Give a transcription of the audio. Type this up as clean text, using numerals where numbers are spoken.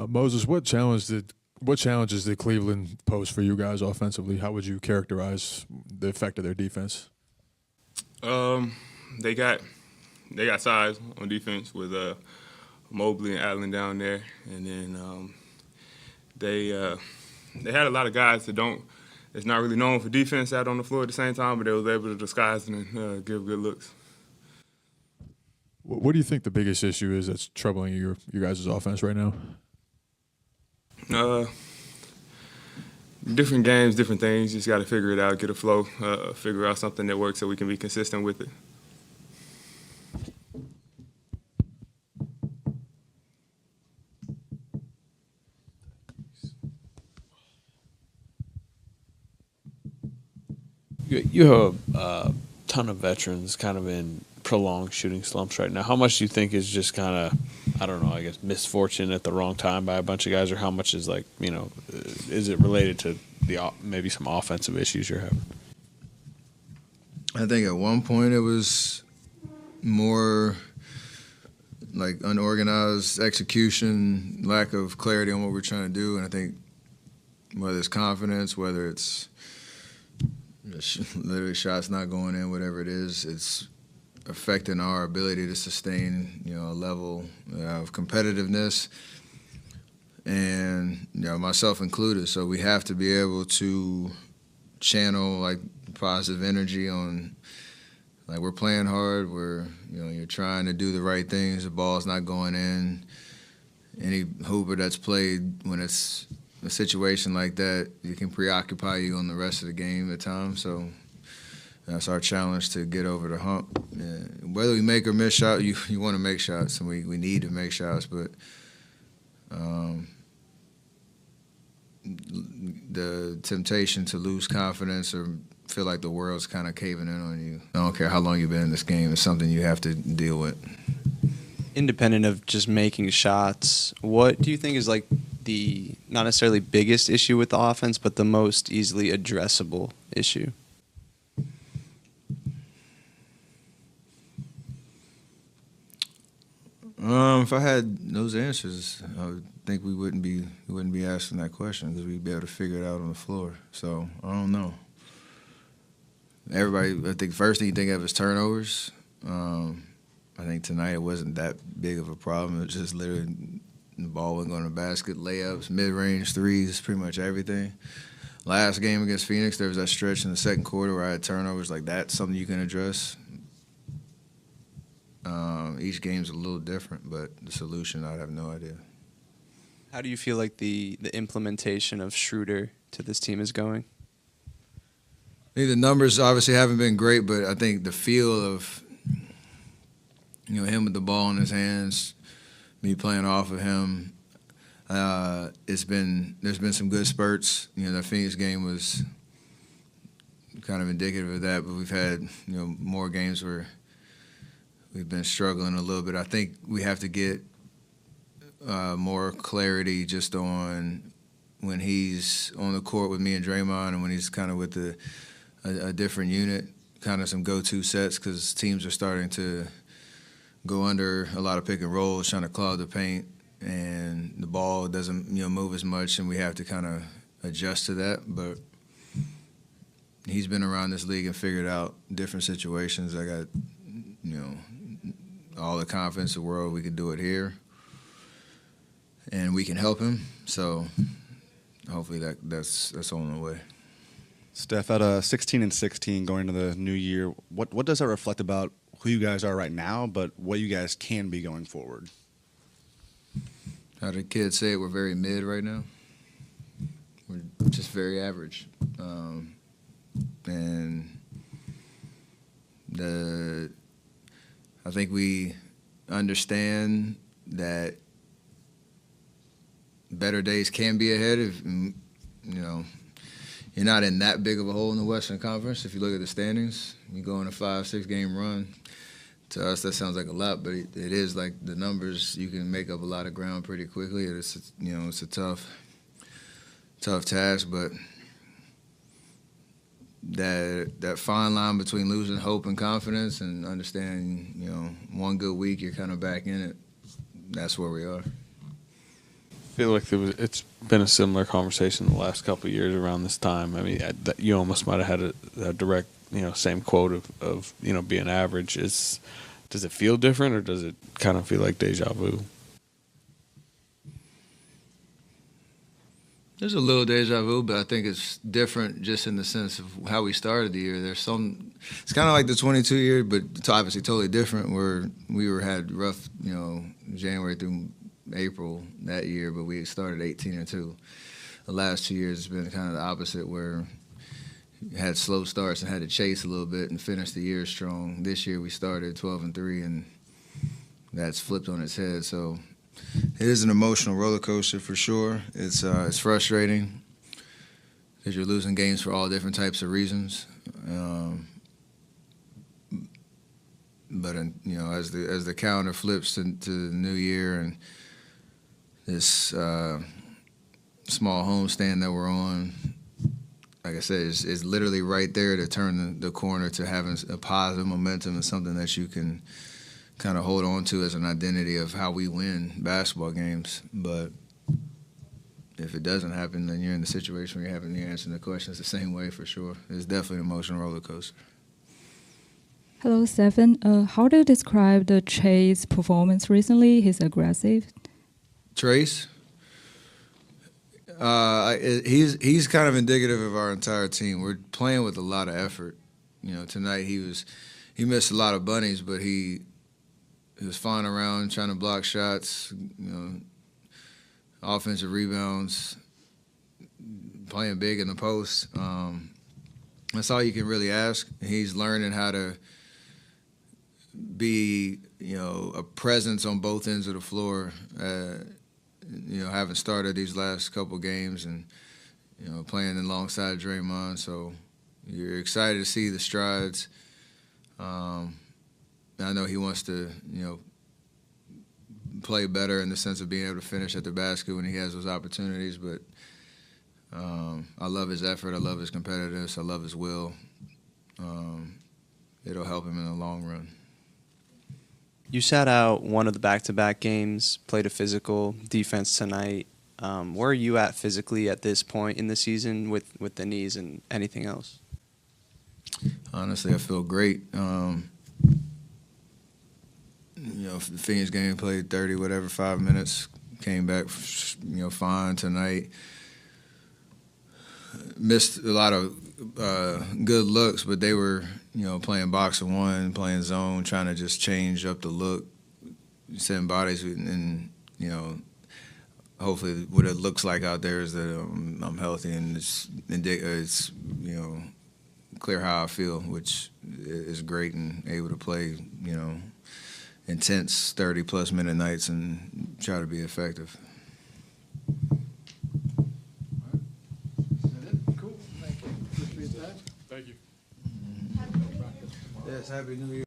Moses, what challenges did Cleveland pose for you guys offensively? How would you characterize the effect of their defense? They got size on defense with Mobley and Allen down there, and then they had a lot of guys that's not really known for defense out on the floor at the same time, but they was able to disguise and give good looks. What do you think the biggest issue is that's troubling your guys' offense right now? Different games, different things. You just got to figure it out, get a flow, figure out something that works so we can be consistent with it. You have a ton of veterans kind of in prolonged shooting slumps right now. How much do you think is just kind of, I don't know, I guess misfortune at the wrong time by a bunch of guys, or how much is like, is it related to maybe some offensive issues you're having? I think at one point it was more like unorganized execution, lack of clarity on what we're trying to do, and I think whether it's confidence, whether it's literally shots not going in, whatever it is, it's affecting our ability to sustain, a level of competitiveness, and myself included. So we have to be able to channel like positive energy on, like, we're playing hard. You're trying to do the right things. The ball's not going in. Any hooper that's played, when it's a situation like that, it can preoccupy you on the rest of the game at times. So that's our challenge, to get over the hump. Whether we make or miss shots, you want to make shots, and we need to make shots. But the temptation to lose confidence or feel like the world's kind of caving in on you, I don't care how long you've been in this game, it's something you have to deal with. Independent of just making shots, what do you think is like the not necessarily biggest issue with the offense, but the most easily addressable issue? If I had those answers, I would think we wouldn't be asking that question, because we'd be able to figure it out on the floor. So I don't know. Everybody, I think first thing you think of is turnovers. I think tonight it wasn't that big of a problem. It was just literally the ball wasn't going to the basket, layups, mid-range threes, pretty much everything. Last game against Phoenix, there was that stretch in the second quarter where I had turnovers. Like, that's something you can address. Each game's a little different, but the solution, I have no idea. How do you feel like the implementation of Schroeder to this team is going? I think the numbers obviously haven't been great, but I think the feel of him with the ball in his hands, me playing off of him, there's been some good spurts. That Phoenix game was kind of indicative of that, but we've had more games where we've been struggling a little bit. I think we have to get more clarity just on when he's on the court with me and Draymond, and when he's kind of with a different unit, kind of some go-to sets, because teams are starting to go under a lot of pick and rolls, trying to clog the paint, and the ball doesn't move as much, and we have to kind of adjust to that. But he's been around this league and figured out different situations. I got all the confidence in the world we can do it here, and we can help him. So hopefully that's on the way. Steph, at 16-16 going into the new year, what does that reflect about who you guys are right now, but what you guys can be going forward? How the kids say it, we're very mid right now. We're just very average. And I think we understand that better days can be ahead if, you're not in that big of a hole in the Western Conference. If you look at the standings, you go on a 5-6 game run. To us, that sounds like a lot, but it is like the numbers. You can make up a lot of ground pretty quickly. It's a tough task, but that fine line between losing hope and confidence and understanding, one good week you're kind of back in it. That's where we are. feel like it's been a similar conversation the last couple of years around this time. I mean, you almost might have had a direct, same quote of being average. Does it feel different, or does it kind of feel like deja vu? There's a little deja vu, but I think it's different just in the sense of how we started the year. It's kind of like the 22 year, but it's obviously totally different, where had rough, January through April that year, but we started 18-2. The last 2 years has been kind of the opposite, where we had slow starts and had to chase a little bit and finish the year strong. This year we started 12-3, and that's flipped on its head. So it is an emotional roller coaster for sure. It's frustrating because you're losing games for all different types of reasons. But as the calendar flips to the new year and this small homestand that we're on, like I said, is literally right there to turn the corner to having a positive momentum and something that you can kind of hold on to as an identity of how we win basketball games. But if it doesn't happen, then you're in the situation where you're answering the questions the same way for sure. It's definitely an emotional roller coaster. Hello, Stephen. How do you describe the Chase performance recently? He's aggressive. Trace? He's kind of indicative of our entire team. We're playing with a lot of effort. Tonight he missed a lot of bunnies, but he was flying around trying to block shots, offensive rebounds, playing big in the post. That's all you can really ask. He's learning how to be, a presence on both ends of the floor. Having started these last couple games and, playing alongside Draymond. So you're excited to see the strides. I know he wants to, play better in the sense of being able to finish at the basket when he has those opportunities. But I love his effort. I love his competitiveness. I love his will. It'll help him in the long run. You sat out one of the back-to-back games, played a physical defense tonight. Where are you at physically at this point in the season with the knees and anything else? Honestly, I feel great. The Phoenix game, played 5 minutes, came back, fine tonight. Missed a lot of good looks, but they were, playing box and one, playing zone, trying to just change up the look, setting bodies, and hopefully what it looks like out there is that I'm healthy and it's clear how I feel, which is great, and able to play, intense 30-plus minute nights and try to be effective. Cool. Thank you. Appreciate that. Thank you. Yes, Happy New Year.